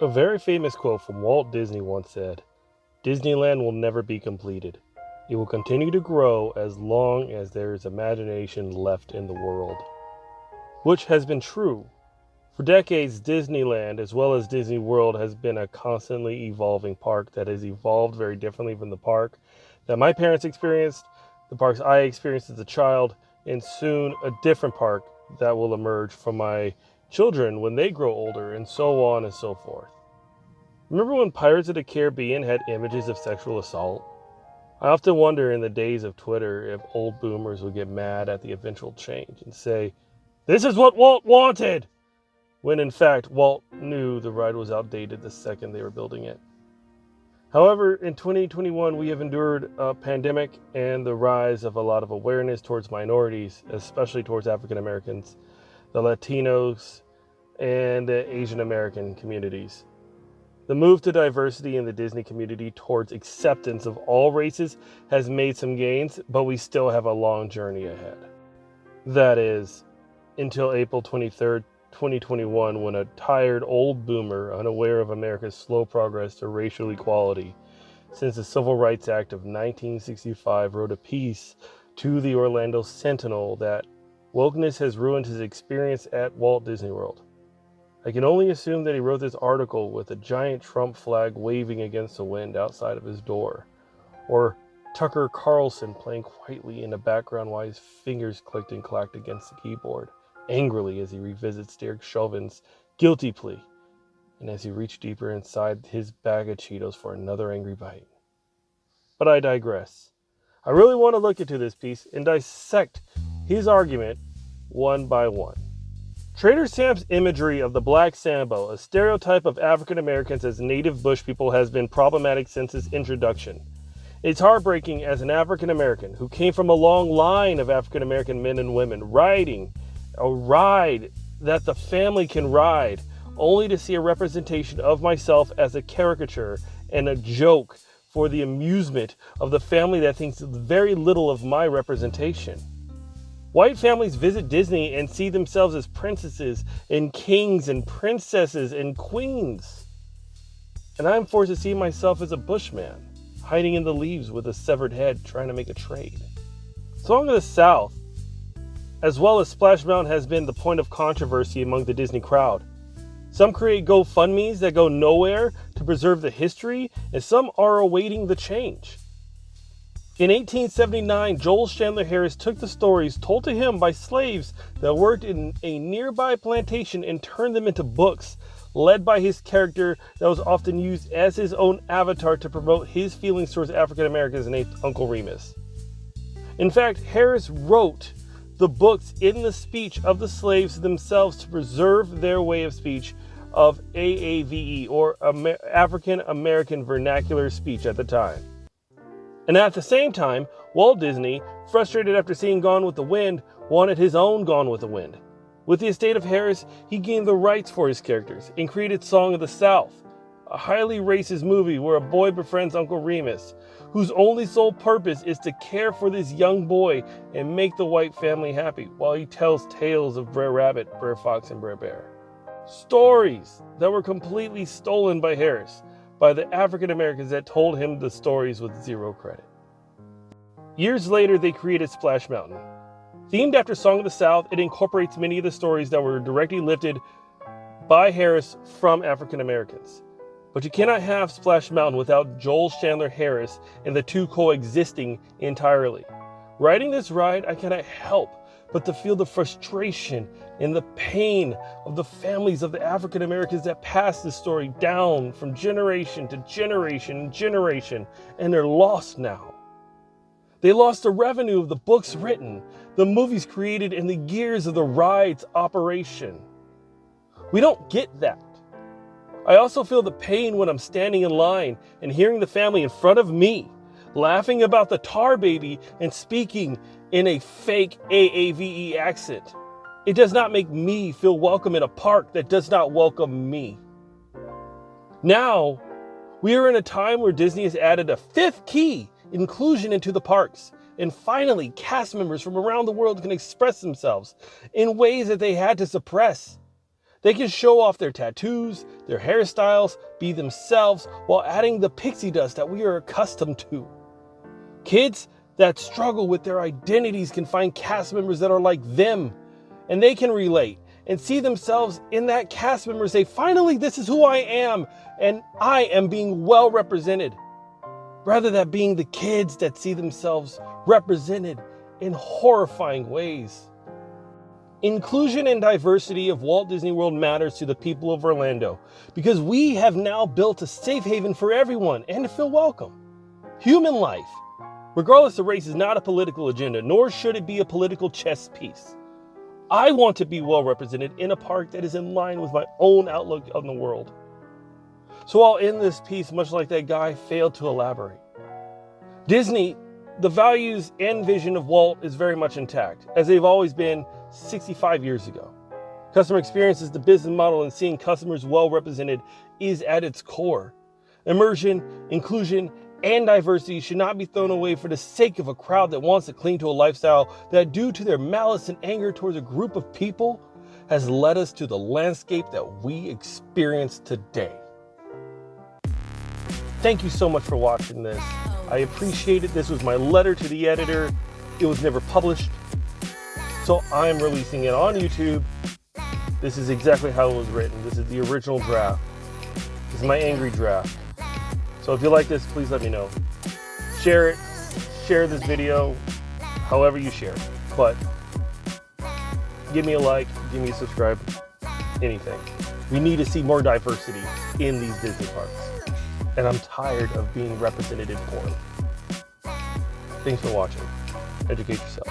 A very famous quote from Walt Disney once said, "Disneyland will never be completed. It will continue to grow as long as there is imagination left in the world." Which has been true. For decades, Disneyland, as well as Disney World, has been a constantly evolving park that has evolved very differently from the park that my parents experienced, the parks I experienced as a child, and soon a different park that will emerge from my children when they grow older, and so on and so forth. Remember when Pirates of the Caribbean had images of sexual assault? I often wonder in the days of Twitter if old boomers would get mad at the eventual change and say, "This is what Walt wanted!" when in fact Walt knew the ride was outdated the second they were building it. However, in 2021, we have endured a pandemic and the rise of a lot of awareness towards minorities, especially towards African Americans, the Latinos, and the Asian American communities. The move to diversity in the Disney community towards acceptance of all races has made some gains, but we still have a long journey ahead. That is, until April 23rd, 2021, when a tired old boomer, unaware of America's slow progress to racial equality since the Civil Rights Act of 1965, wrote a piece to the Orlando Sentinel that wokeness has ruined his experience at Walt Disney World. I can only assume that he wrote this article with a giant Trump flag waving against the wind outside of his door, or Tucker Carlson playing quietly in the background while his fingers clicked and clacked against the keyboard, angrily as he revisits Derek Chauvin's guilty plea, and as he reached deeper inside his bag of Cheetos for another angry bite. But I digress. I really want to look into this piece and dissect his argument one by one. Trader Sam's imagery of the Black Sambo, a stereotype of African Americans as native bush people, has been problematic since its introduction. It's heartbreaking as an African American who came from a long line of African American men and women riding a ride that the family can ride, only to see a representation of myself as a caricature and a joke for the amusement of the family that thinks very little of my representation. White families visit Disney and see themselves as princesses and kings and princesses and queens. And I'm forced to see myself as a bushman, hiding in the leaves with a severed head trying to make a trade. Song of the South, as well as Splash Mountain, has been the point of controversy among the Disney crowd. Some create GoFundMes that go nowhere to preserve the history, and some are awaiting the change. In 1879, Joel Chandler Harris took the stories told to him by slaves that worked in a nearby plantation and turned them into books, led by his character that was often used as his own avatar to promote his feelings towards African Americans named Uncle Remus. In fact, Harris wrote the books in the speech of the slaves themselves to preserve their way of speech of AAVE, or African American Vernacular Speech at the time. And at the same time, Walt Disney, frustrated after seeing Gone with the Wind, wanted his own Gone with the Wind. With the estate of Harris, he gained the rights for his characters and created Song of the South, a highly racist movie where a boy befriends Uncle Remus, whose only sole purpose is to care for this young boy and make the white family happy while he tells tales of Brer Rabbit, Brer Fox, and Brer Bear. Stories that were completely stolen by Harris, by the African Americans that told him the stories with zero credit. Years later, they created Splash Mountain. Themed after Song of the South, it incorporates many of the stories that were directly lifted by Harris from African Americans. But you cannot have Splash Mountain without Joel Chandler Harris and the two coexisting entirely. Riding this ride, I cannot help but to feel the frustration and the pain of the families of the African Americans that passed this story down from generation to generation and generation, and they're lost now. They lost the revenue of the books written, the movies created, and the years of the ride's operation. We don't get that. I also feel the pain when I'm standing in line and hearing the family in front of me laughing about the tar baby and speaking in a fake AAVE accent. It does not make me feel welcome in a park that does not welcome me. Now, we are in a time where Disney has added a fifth key, inclusion, into the parks. And finally, cast members from around the world can express themselves in ways that they had to suppress. They can show off their tattoos, their hairstyles, be themselves, while adding the pixie dust that we are accustomed to. Kids that struggle with their identities can find cast members that are like them, and they can relate and see themselves in that cast member and say, finally, this is who I am, and I am being well represented. Rather than being the kids that see themselves represented in horrifying ways. Inclusion and diversity of Walt Disney World matters to the people of Orlando because we have now built a safe haven for everyone and to feel welcome. Human life, regardless of race, is not a political agenda, nor should it be a political chess piece. I want to be well represented in a park that is in line with my own outlook on the world. So I'll end this piece much like that guy failed to elaborate. Disney, the values and vision of Walt is very much intact, as they've always been 65 years ago. Customer experience is the business model, and seeing customers well represented is at its core. Immersion, inclusion, and diversity should not be thrown away for the sake of a crowd that wants to cling to a lifestyle that, due to their malice and anger towards a group of people, has led us to the landscape that we experience today. Thank you so much for watching this. I appreciate it. This was my letter to the editor. It was never published, so I'm releasing it on YouTube. This is exactly how it was written. This is the original draft. This is my angry draft. So if you like this, please let me know. Share it. Share this video however you share it. But give me a like, give me a subscribe, anything. We need to see more diversity in these Disney parks. And I'm tired of being represented in porn. Thanks for watching. Educate yourself.